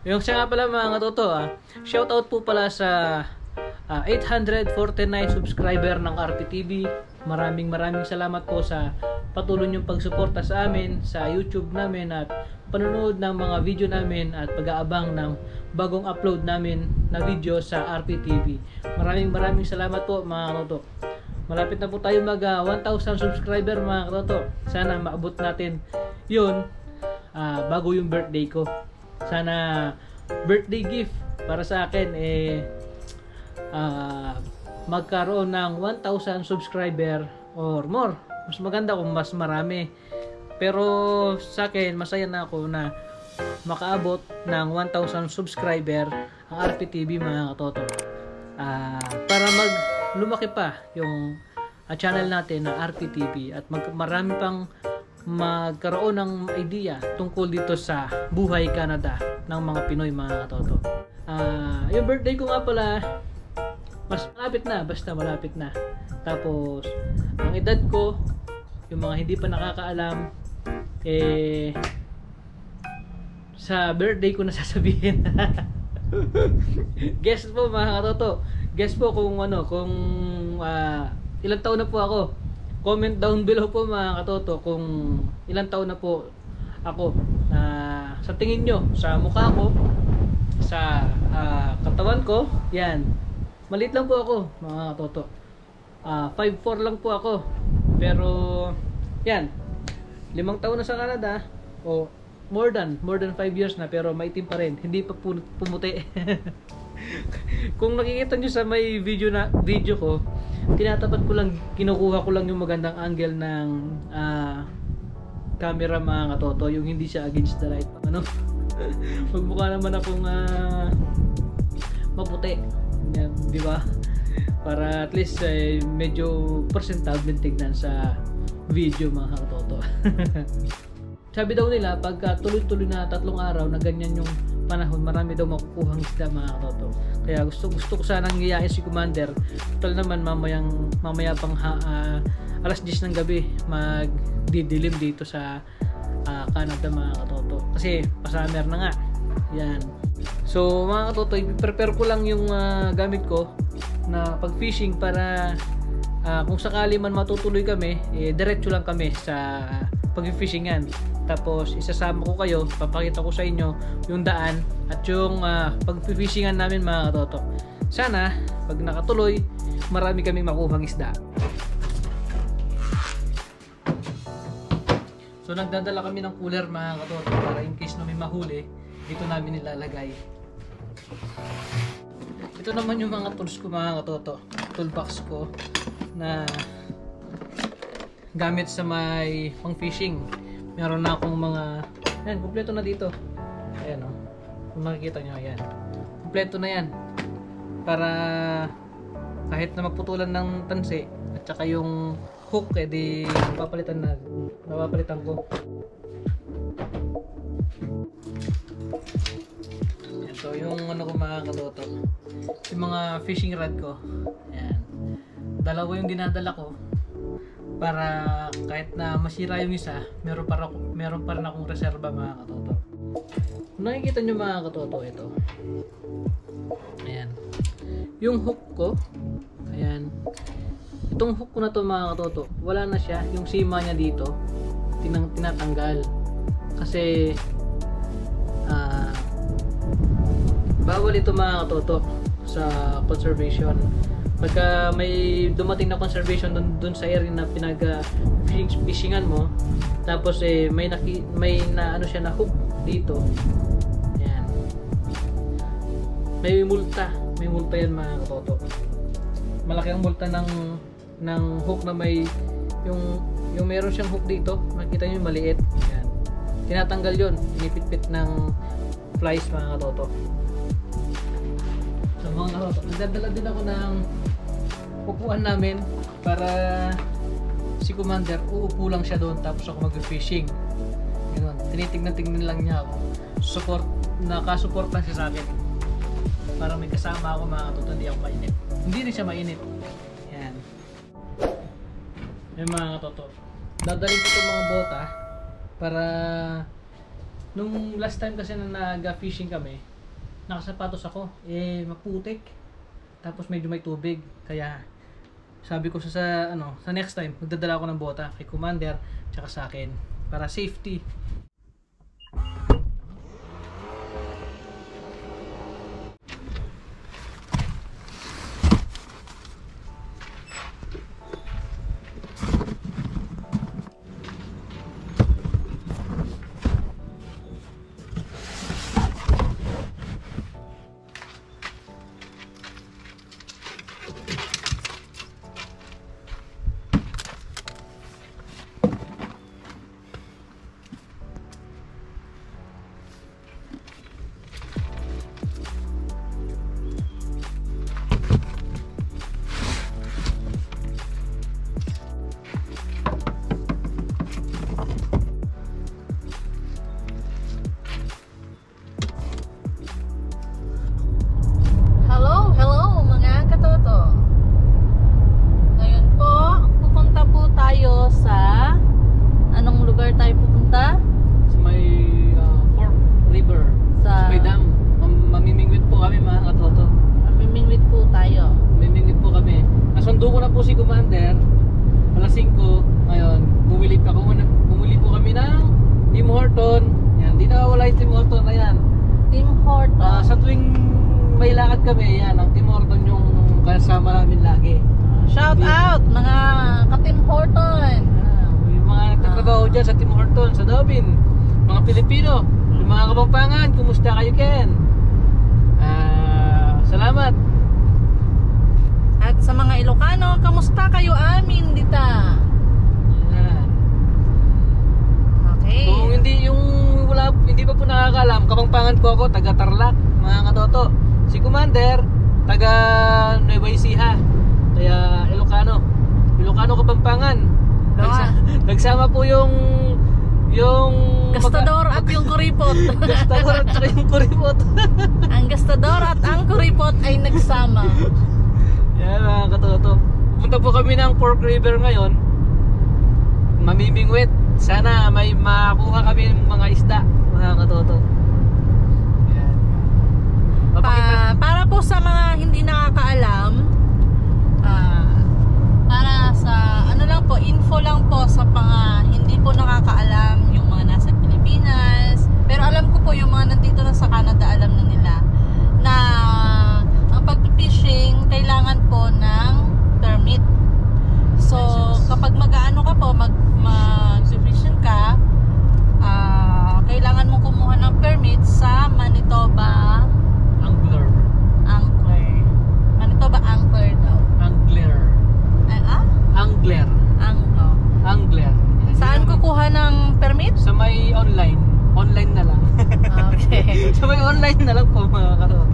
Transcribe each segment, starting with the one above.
Yung siya nga pala mga katoto, shoutout po pala sa 849 subscriber ng RPTV. Maraming salamat po sa patuloy niyong pagsuporta sa amin sa YouTube namin at panonood ng mga video namin at pag-aabang ng bagong upload namin na video sa RPTV. Maraming salamat po mga katoto. Malapit na po tayo mag 1,000 subscriber mga katoto. Sana maabot natin yun bago yung birthday ko. Sana birthday gift para sa akin magkaroon ng 1,000 subscriber or more. Mas maganda kung mas marami. Pero sa akin, masaya na ako na makaabot ng 1,000 subscriber ang RPTV mga katoto. Para lumaki pa yung channel natin na RPTV at marami pang magkaroon ng idea tungkol dito sa buhay Canada ng mga Pinoy mga katoto. Yung birthday ko nga pala mas malapit na. Tapos ang edad ko, yung mga hindi pa nakakaalam, sa birthday ko na sasabihin. Guess po mga katoto. Guess po kung ilang taon na po ako. Comment down below po mga katoto kung ilang taon na po ako. Sa tingin nyo, sa mukha ko, sa katawan ko, yan. Maliit lang po ako mga katoto. 5'4 lang po ako. Pero yan, 5 taon na sa Canada, o more than 5 years na, pero maitim pa rin, hindi pa pumuti. Kung nakikita nyo sa may video ko, tinatapat ko lang, kinukuha ko lang yung magandang angle ng camera mga katoto, yung hindi siya against the light. Magmukha naman akong maputi yan, di ba? Para at least medyo presentable tignan sa video mga katoto. Sabi daw nila pagka tuloy-tuloy na 3 araw na ganyan yung panahon, marami daw makukuhang isda mga katoto. Kaya gusto ko sanang iyain si Commander. Total naman mamaya pang alas 10 ng gabi magdidilim dito sa Canada mga katoto. Kasi pa-summer na nga. Yan. So mga katoto, i-prepare ko lang yung gamit ko na pag-fishing para kung sakali man matutuloy kami, diretso lang kami sa pag-fishingan. Tapos isasama ko kayo, papakita ko sa inyo yung daan at yung pag-fishingan namin mga katoto. Sana pag nakatuloy, marami kaming makuhang isda. So nagdadala kami ng cooler mga katoto para in case na may mahuli, dito namin nilalagay. Ito naman yung mga tools ko mga katoto, toolbox ko na gamit sa may pang fishing. Meron na akong mga, yan, kumpleto na dito. Ayan o, kung makikita nyo, ayan, kumpleto na yan para kahit na magputulan ng tansi at saka yung hook, edi napapalitan ko. Ito yung ko mga katoto, yung mga fishing rod ko. Ayan, dalawa yung dinadala ko para kahit na masira yung isa, meron pa rin akong reserba mga katoto. Kung nakikita nyo mga katoto, ito, ayan, yung hook ko, ayan, itong hook ko na to mga katoto, wala na siya, yung sima niya dito tinatanggal kasi bawal ito mga katoto sa conservation. Pagka may dumating na conservation dun sa area na pinag-fishingan mo, tapos may na ano siya na hook dito, ayan, may multa yan mga katoto. Malaki ang multa ng hook na may yung meron siyang hook dito, makita nyo yung maliit, ayan, tinatanggal yon, inipit-pit ng flies mga katoto. So mga katoto, nagdadala din ako ng upuan namin para si Commander uupo lang siya doon tapos ako mag-fishing. Ganun, tinitignan lang niya ako. Nakasupport lang siya sa akin para may kasama ako mga katoto, hindi ako mainit. Hindi rin siya mainit. Yan. Yung mga katoto, dadalhin ko itong mga bota para Nung last time kasi na nag-fishing kami, nakasapatos ako, maputik. Tapos medyo may tubig. Kaya sabi ko sa next time, magdadala ako ng bota kay Commander tsaka sa akin para safety. Si Commander, alas 5 ngayon, bumili po kami ng Tim Horton. Yan, di nawawala yung Tim Horton na yan. Tim Horton. Sa tuwing may lakad kami, yan, ang Tim Horton yung kasama namin lagi. Shout out mga ka-Tim Horton. Yung mga nagtatrabaho dyan sa Tim Horton, sa Dobin, mga Pilipino, yung mga Kapampangan, kumusta kayo, Ken? Salamat. At sa mga Ilocano, kamusta kayo amin dita? Yan. Okay. Kung hindi pa po nakakaalam, Kapampangan po ako, taga Tarlac, mga katoto. Si Commander, taga Nueva Ecija. Kaya Ilocano Kapampangan. Nagsama po yung Gastador at yung kuripot. Gastador at yung kuripot. Ang gastador at ang kuripot ay nagsama. Yan mga katoto. Pupunta po kami ng Fork River ngayon. Mamimingwit. Sana may makuha kami ng mga isda, mga katoto. Yan. Para po sa mga hindi nakakaalam, para sa info lang po sa mga hindi po nakakaalam, yung mga nasa Pilipinas, pero alam ko po yung mga nandito na sa Canada, alam na nila na ang pag-fishing kailangan po ng permit. So kapag mag-aano ka po, mag-fishing ka, kailangan mo kumuha ng permit sa Manitoba Angler. Manitoba Angler daw. Angler. Angler. Angler. Yan. Saan kukuha ng permit? Sa may online na lang. Okay. Sa may online na lang po mga katoto.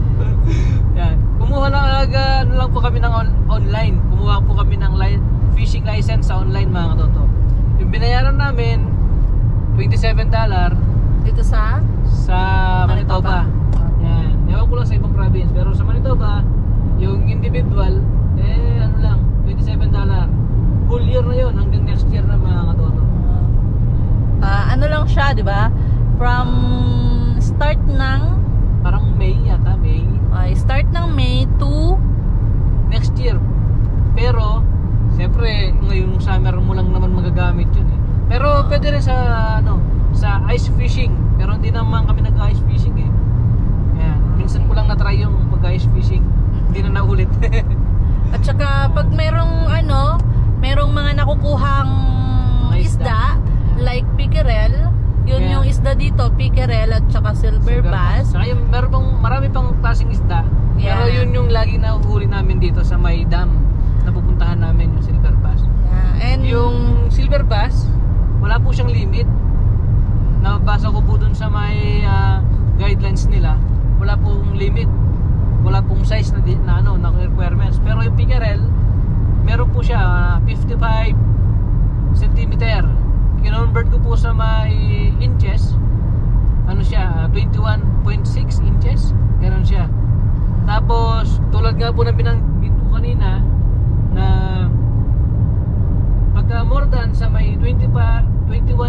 Yan. Kumuha lang po kami ng online. Kumuha po kami ng fishing license sa online mga katoto. Yung binayaran namin $27 Dito sa Manitoba. Yan. Ewan ko lang sa ibang province, pero sa Manitoba yung individual $27. Full year na yun hanggang next year na mga katoto. ano lang siya, di ba? From start ng parang May yata, start ng May to next year. Pero siyempre ngayong summer mo lang naman magagamit yun eh. Pero pwede rin sa ice fishing, pero hindi naman kami nag-ice fishing eh. Yan. Minsan ko lang na-try yung mag-ice fishing. Hindi na naulit. at saka pag merong mga nakukuhang isda like pickerel, yun yung isda dito, pickerel at saka silver bass. Saka yung marami pang klaseng isda. Pero yun yung lagi nahuhuli namin dito sa may dam na pupuntahan namin, yung silver bass. And yung silver bass, wala po siyang limit. Nabasa ko po dun sa may guidelines nila, wala pong limit. Wala pong size na requirements. Pero yung pickerel, meron po siya 55 cm. Kinonvert ko po sa may inches, 21.6 inches. Ganon siya. Tapos tulad nga po na binanggit ko kanina, na pagka more than sa may 21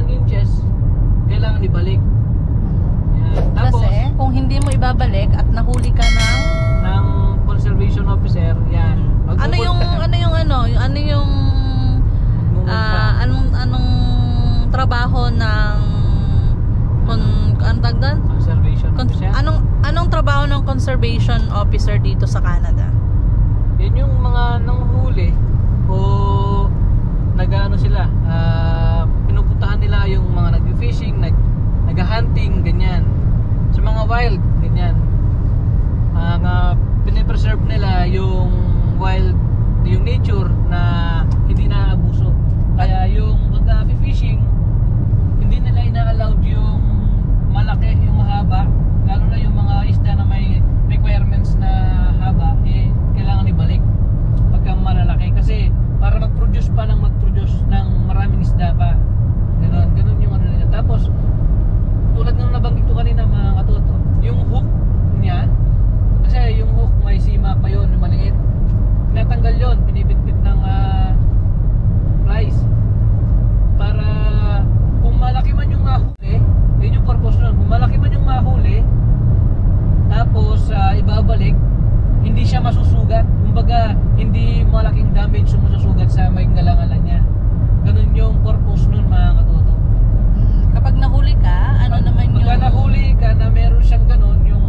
inches, kailangan ibalik. hindi mo ibabalik at nahuli ka ng conservation officer, yan. ano yung anong trabaho ng anong tawag doon? Conservation officer. Anong trabaho ng conservation officer dito sa Canada? Yan yung mga nanghuli o nag-ano sila, pinupuntahan nila yung mga nag-fishing, nag-hunting, ganyan. Sa mga wild, ganyan. Pinipreserve nila yung wild, yung nature na hindi na-abuso. Kaya yung pag-fishing, hindi nila ina-allowed yung malaki, yung mahaba, lalo na yung mga isda na may requirements na haba, kailangan ibalik pagka malalaki, kasi para mag-produce ng maraming isda pa. Ganun yung ano nila. Tapos tulad ng nabanggit ko kanina mga katoto, yung hook niya, kasi yung hook may sima pa yun, yung maliit, tinatanggal yun, pinipitpit ng flies para kung malaki man yung mahuli, yun yung purpose nun. Kung malaki man yung mahuli, tapos ibabalik, hindi siya masusugat. Kumbaga, hindi malaking damage yung masusugat sa may ngalangalan niya. Ganun yung purpose nun mga katoto. Kapag nahuli ka, ano naman yung... Pagka nahuli ka na meron siyang ganun, yung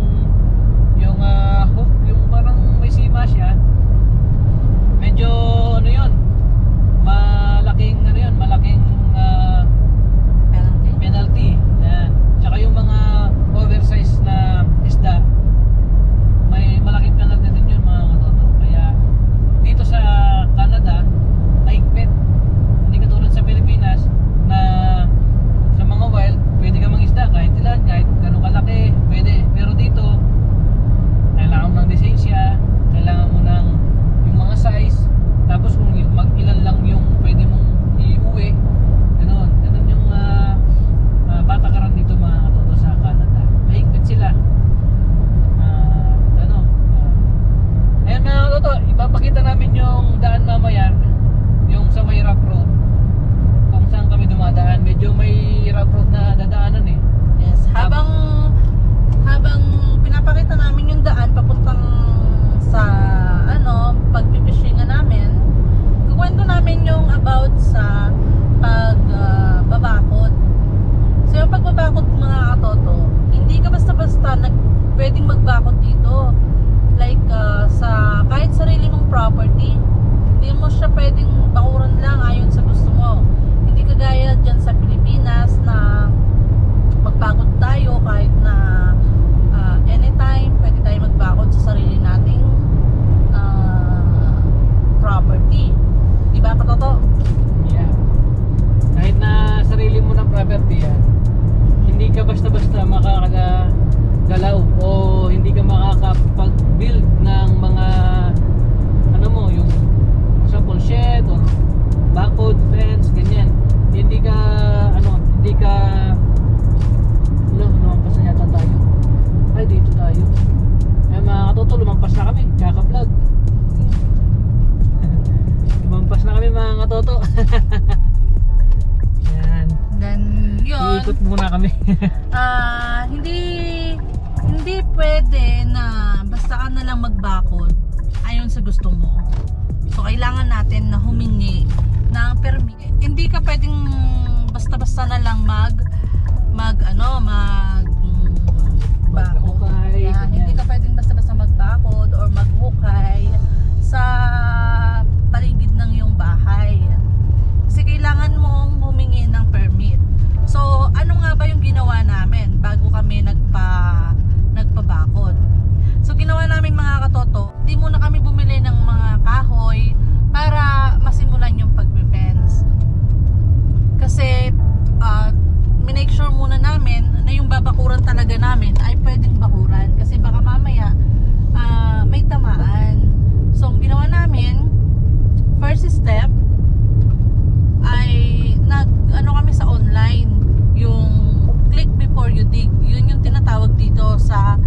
hook, yung parang may sima siya, medyo ano yun, malaking penalty. Yan. Tsaka yung mga oversized na isda, may malaking penalty din yun mga katoto. Kaya dito sa Canada, mahigpit. Hindi katulad sa Pilipinas na sa mga wild, pwede ka mangisda kahit ilan, kahit gano'ng kalaki, pwede. Pero dito, kailangan mo ng lisensya, kailangan mo ng yung mga size, tapos kung ilan lang yung pwede mong iuwi, ganun yung patakaran dito mga katoto sa Canada. Mahigpit sila. Ayun mga katoto, ipapakita namin yung daan mamaya, yung sa may rough road, kung saan kami dumadaan. Medyo may rough road na dadaanan eh. Yes, habang pinapakita namin yung daan papuntang sa pagpipishing namin, kukwento namin yung about sa pagbabakod. So yung pagbabakod mga katoto, hindi ka basta-basta pwedeng magbakod dito. Like sa kahit sarili mong property, hindi mo siya pwedeng bakuran lang ayon sa gusto mo. Hindi kagaya dyan sa Pilipinas na magbakod tayo kahit na anytime pwede tayo magbakod sa sarili nating property. Diba katoto? Yeah. Kahit na sarili mo ng property yan, hindi ka basta-basta makakagalaw o hindi ka makakapag-build ng mga yung example shed or backwood fence, ganyan. Hindi ka lumampas na yata tayo. Ay, dito tayo. Ay mga katoto, lumampas na kami, kaka-vlog. Lumampas na kami mga katoto. Yan. Then yun, iikot muna kami. hindi pwede na basta ka na lang magbakod ayon sa gusto mo. So kailangan natin na humingi ng permit. Hindi ka pwedeng basta-basta na lang maghukay. Yeah, hindi ka pwedeng basta-basta magbakod or maghukay sa paligid ng iyong bahay. Kasi kailangan mong humingi ng permit. So, ano nga ba yung ginawa namin bago kami nagpabakod? So, ginawa namin mga katoto, di muna kami bumili ng mga kahoy para masimulan yung pag-fence. Kasi, minake sure muna namin na yung babakuran talaga namin ay pwedeng bakuran. Kasi baka mamaya, may tamaan. So, ang ginawa namin, first step, ay kami sa online, yung click before you dig. Yun yung tinatawag dito sa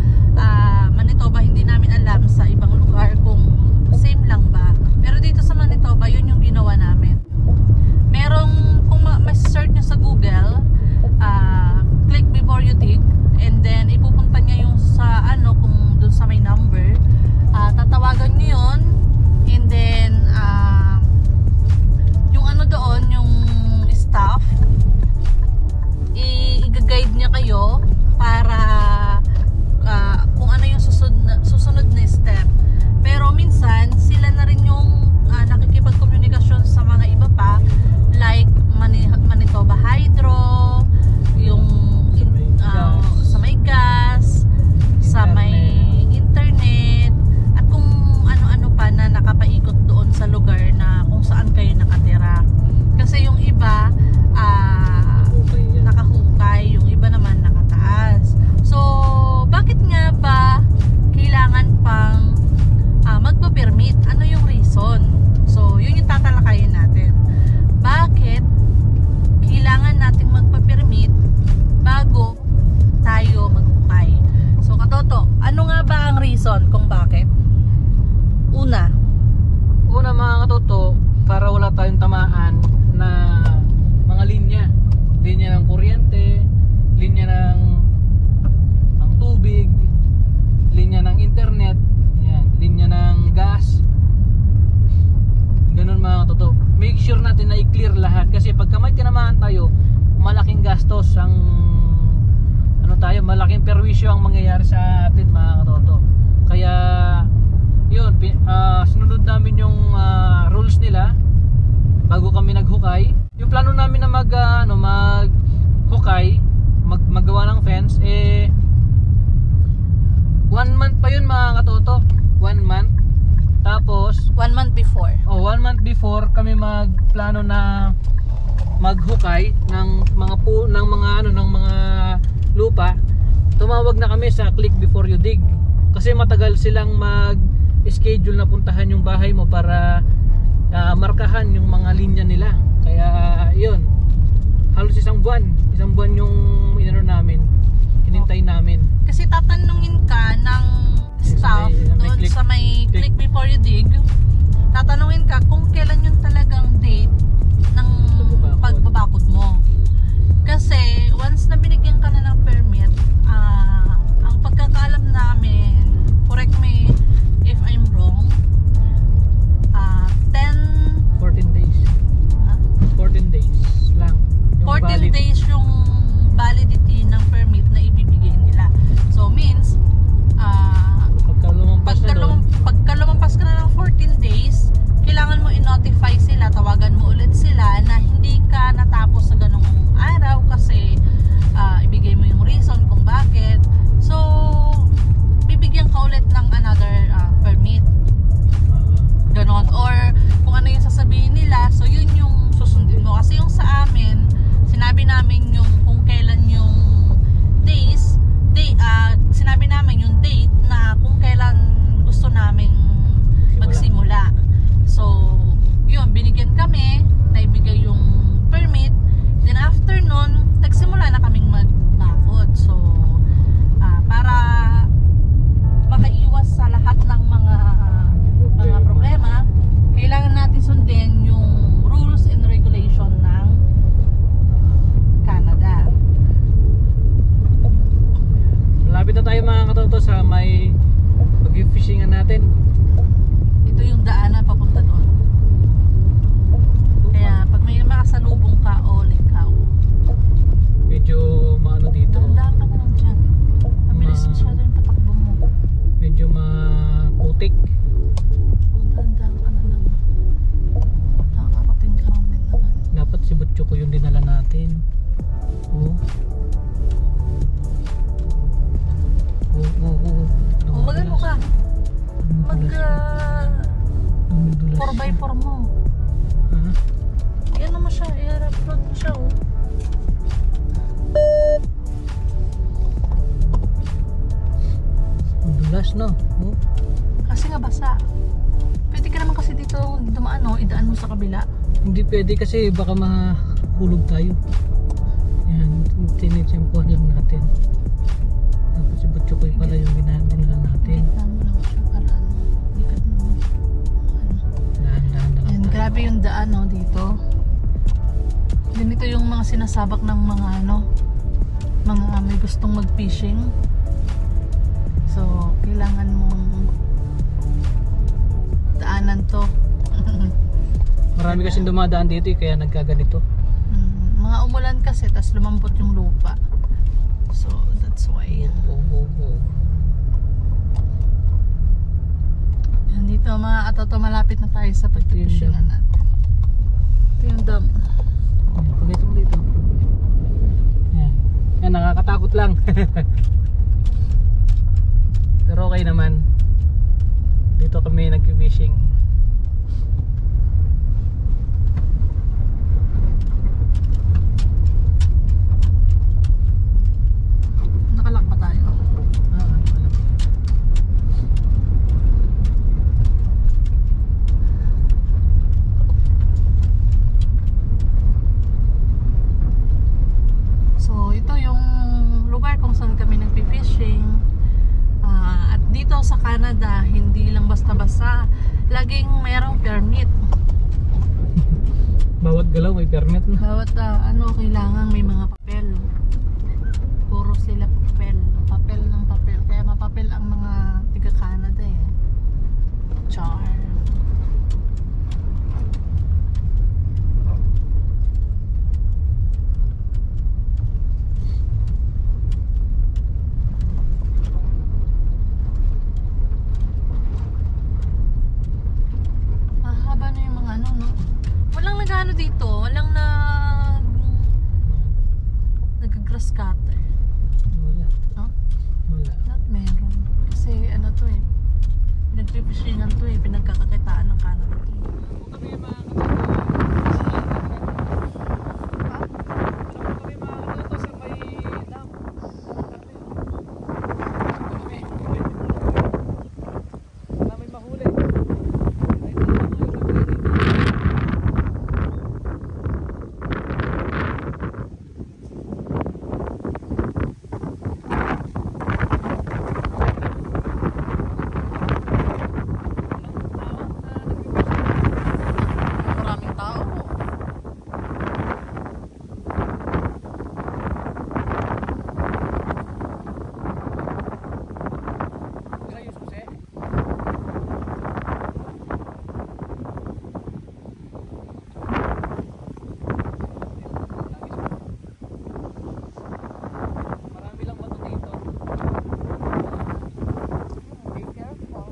Manitoba. Hindi namin alam sa ibang lugar kung same lang ba, pero dito sa Manitoba yun yung ginawa namin. Merong, kung ma-search nyo sa Google, click before you dig, and then ipupunta niya reason kung bakit. Una mga katoto, para wala tayong tamaan na mga linya ng kuryente, linya ng tubig, linya ng internet, yan, linya ng gas, ganun mga katoto. Make sure natin na i-clear lahat, kasi pagka may tinamaan tayo, malaking gastos ang malaking perwisyo ang mangyayari sa atin mga katoto. Kaya yun, sinunod namin yung rules nila bago kami naghukay. Yung plano namin na maghukay, maggawa ng fence, 1 month pa yun mga katoto. 1 month. Tapos 1 month before. 1 month before kami magplano na maghukay ng mga lupa. Tumawag na kami sa Click Before You Dig, kasi matagal silang mag-schedule na puntahan yung bahay mo para markahan yung mga linya nila. Kaya yun, halos isang buwan yung hinintay namin. Kasi tatanungin ka ng staff doon sa may Click Before You Dig, tatanungin ka kung kailan yung talagang date ng pagbabakod mo. Kasi once na binigyan ka na ng permit, ang pagkakaalam namin, correct me if I'm wrong, 14 days. 14 days lang. 14 days yung validity ng permit na ibibigay nila. So means, pagka lumampas ka na ng 14 days, kailangan mo i-notify sila, tawagan mo ulit sila na hindi ka natapos sa ganung araw kasi ibigay mo yung reason kung bakit. So bibigyan ka ulit ng another permit, ganon, or kung ano yung sasabihin nila, so yun yung susundin mo. Kasi yung sa amin, sinabi namin yung kung kailan yung sinabi namin yung date na kung kailan gusto namin magsimula. So yun, binigyan kami, naibigay yung permit, then after nun, nagsimula na kaming magbakod. So para makaiwas sa lahat ng mga problema, kailangan natin sundin yung rules and regulation ng Canada. Malapit na tayo mga katoto sa may pag-fishingan natin. Ito yung daanan papunta doon. Kaya pag may makasalubong ka o likaw, medyo maano dito. dahan-dahan ka na lang dyan. Mabilis masyado yung patakbo mo. Medyo maputik. Dahan-dahan ka na lang. Nakakarating ka lang din naman. Dapat si Butcho ko yung dinala natin. Magano ka? Mag 4x4 mo. Ano mo siya? I-upload mo siya, oh. Madulas, no? Kasi nga basa. Pwede ka naman kasi dito dumaan, no? Idaan mo sa kabila. Hindi pwede kasi baka mahulog tayo. Yan, tinitsempuhan lang natin. Tapos si Butcho ko pala yung dinala natin. Tignan mo lang siya para likat mo. Dahan-dahan na lang. Yan, grabe yung daan, no? Dito. Ganito yung mga sinasabak ng mga mga may gustong mag-fishing. So, kailangan mong daanan to. Marami kasing dumadaan dito kaya nagkaganito. Mga umulan kasi, tas lumambot yung lupa. So, that's why. Yan, dito mga katoto, malapit na tayo sa pag-fishingan natin. Ito yung dam. Pagkita mo dito. Yan, nakakatakot lang. Pero okay naman. Dito kami nag-fishing. Nakalak pa tayo. So ito yung lugar kung saan kami nagpi-fishing. At dito sa Canada, hindi lang basta-basta. Laging mayroong permit. Bawat galaw may permit na. Bawat kailangan may mga papel. Puro sila papel. Papel ng papel. Kaya mapapel ang mga tiga Canada eh. Char. Mahaba na yung mga no? Walang nag-ano dito. Walang nag-grass cutter. Wala. Huh? Wala. Not meron. Kasi to eh. Pinagpipishringan to eh. Pinagkakakitaan ng Canada to eh. Kami mga sa may dam. Wala may mahuli. Maraming tao. Kayo susi? Marami lang bato dito. Be careful.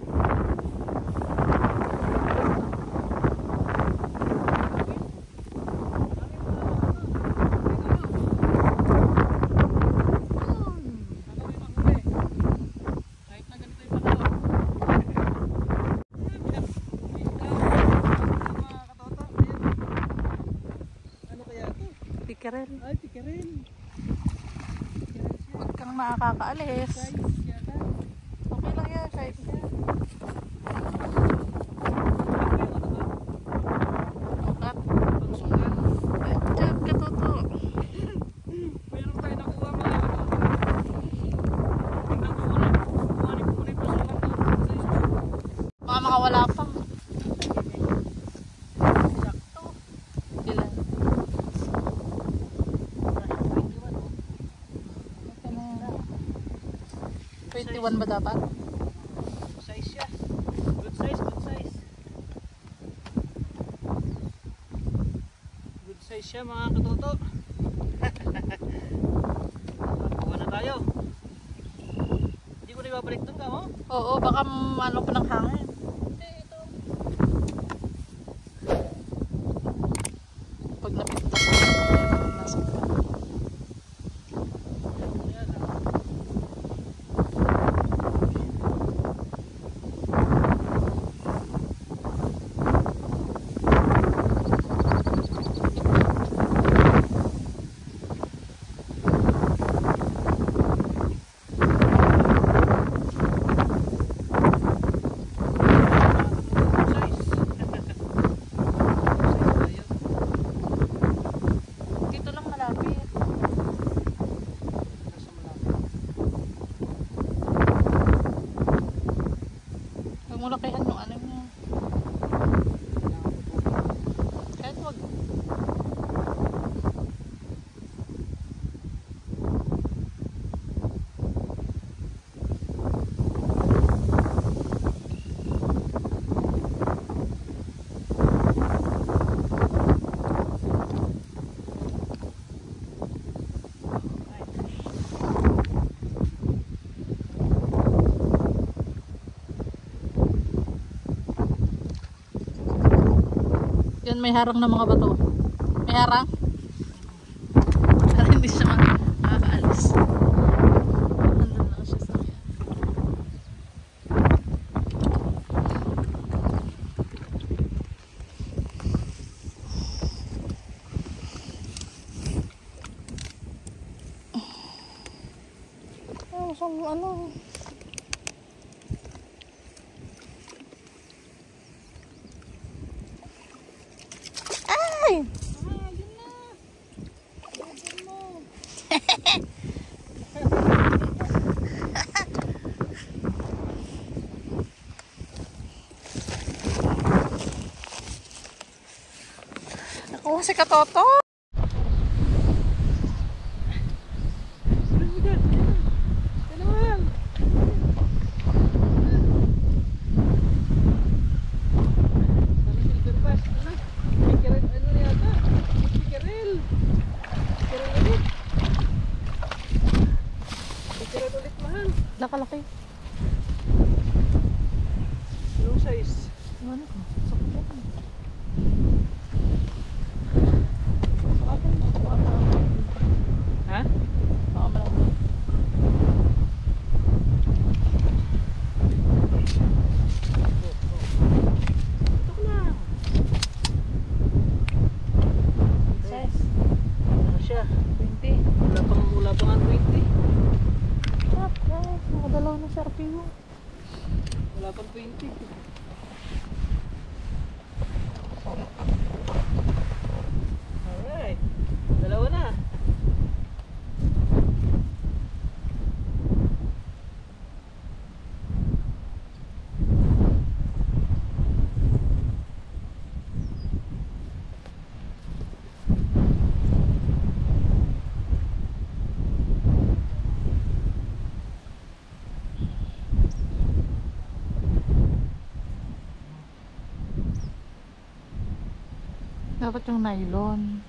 Kahit na ganito yung panahon. Mga katoto, ayan. Ano kaya ito? Pikerel. Ay, tikirin. Huwag kang makakaalis. Size yata. Okay lang yan. Size yan. Ugat. Pagsungan. Good job, katoto. Meron tayo nakuha mga katoto. Tingnan ko muna. Kuhanin ko muna yung pagsungan to. Baka makawala pa. Sakto. Ilan? 21 ba dapat? Size siya. Good size, good size. Good size siya mga katoto. Kuha na tayo. Hindi ko na ibabalik doon ka mo? Oo, baka ano pa ng hangin. Hindi, ito. Pag napinta. Nasa ka. Ayan ah. Dito lang malapit. Huwag mo lakihan yung ano niya. Kahit wag. Yan, may harang na mga bato. May harang? Para hindi siya makakaalis. Nandun lang siya sa akin. Oh, so ano? Ay! Yun na. Yun mo. si Katoto. Laki-laki. Anong size? Ano ko? Ha? Ito lang. Size? Ano siya? 20. Wala pang ang 20. Nakadalaw na Sharpie mo. Wala pang 20. Alright. Dalawa na. Dapat yung nylon.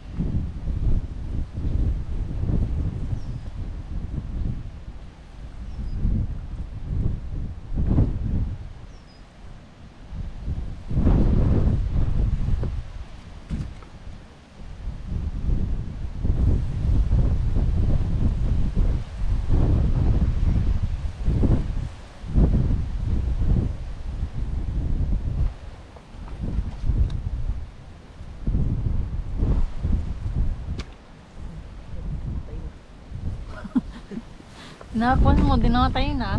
Nakuha mo, dinamatay na.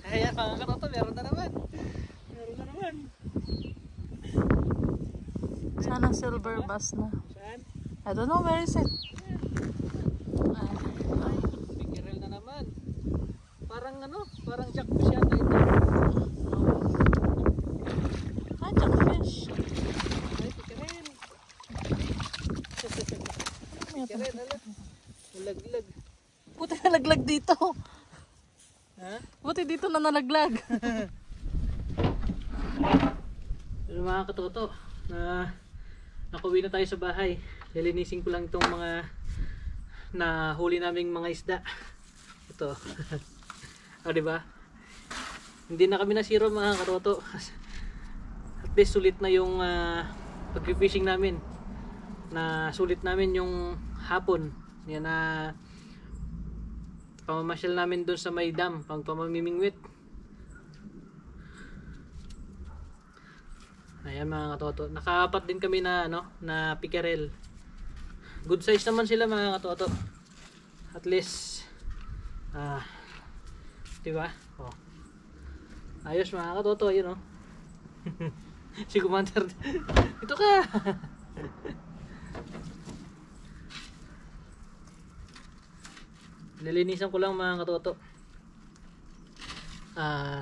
Ayan, mga katoto, meron na naman. Meron na naman. Sana silver bass na. Saan? I don't know, where is it? Bigirel na naman. Parang ano, parang jackfish yata ito. Ah, jackfish. Ay, bigirel. Bigirel, ala. Nalaglag. Buti nalaglag dito. Ha? Buti dito na nalaglag. Pero mga katoto, nakuwi na tayo sa bahay. Lilinisin ko lang itong mga nahuli naming mga isda. Ito. O, diba? Hindi na kami nasiro mga katoto. At least sulit na yung pag-fishing namin. Na sulit namin yung hapon. Yan na pamamasyal namin doon sa may dam, pang pamamimingwit. Ayan mga katoto. Nakaapat din kami na ano, na pickerel. Good size naman sila mga katoto. At least diba? Oh. Ayos mga katoto, ayun oh. Si Commander. Ito ka. Nilinisan ko lang mga katoto.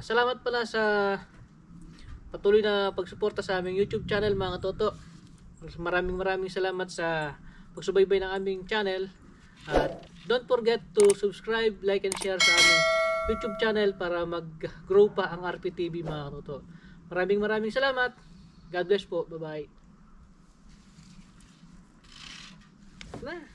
Salamat pala sa patuloy na pagsuporta sa aming YouTube channel mga katoto. Maraming salamat sa pagsubaybay ng aming channel. At don't forget to subscribe, like and share sa aming YouTube channel para mag-grow pa ang RPTV mga katoto. Maraming salamat. God bless po. Bye bye.